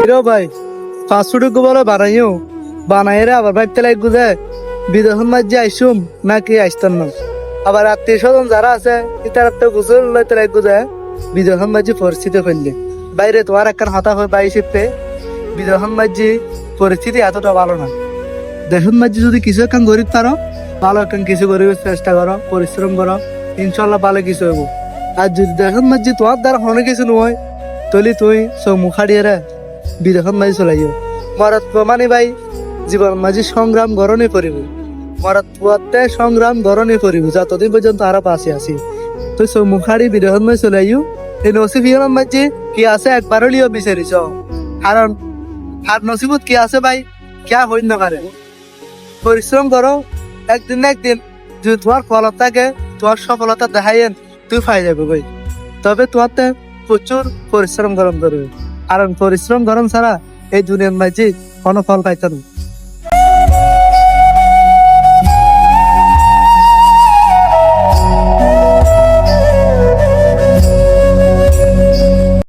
Hero ভাই fast food বলে বানাইও বানাইরে আবার ভাবতে লাগবো যে বিদেশন মাঝে আইসুম নাকি আসতাম না। আবার আত্মীয় স্বজন যারা আছে তার একটা গুজর লইতে লাগবো যে বিদেশন মাঝে পরিস্থিতি করলে বাইরে তোমার একটা হতা হয় বাই শিখতে বিদেশন মাঝে পরিস্থিতি এতটা ভালো না। দেশন মাঝে যদি কিছু একখান গরিব পারো ভালো একখান কিছু গরিবের চেষ্টা করো পরিশ্রম করো ইনশাল্লাহ ভালো কিছু হইব। আর যদি দেশন মাঝে তোমার দ্বারা অনেক কিছু নয় তলি তুই সব মুখাড়িয়ে বিদেশন মাঝে চলে যাও। মরত প্রমাণী ভাই জীবন মাঝে সংগ্রাম গরণে করিব মরত পুয়াতে সংগ্রাম গরণে করিব যতদিন পর্যন্ত আরো পাশে আসি তুই সব মুখাড়ি বিদেশন মাঝে চলে যাও। এই নসিব হিরণ মাঝে কি আছে একবারও লিও বিচারিছ কারণ আর নসিবত কি আছে ভাই কে হইন নকারে পরিশ্রম করো একদিন না একদিন যদি তোমার ফলত থাকে তোমার সফলতা দেখাইন তুই পাই যাবে ভাই। তবে তোমার প্রচুর পরিশ্রম গরম করবে কারণ পরিশ্রম গরম ছাড়া এই দুনিয়ার মাঝে কোনো ফল পাইতে না।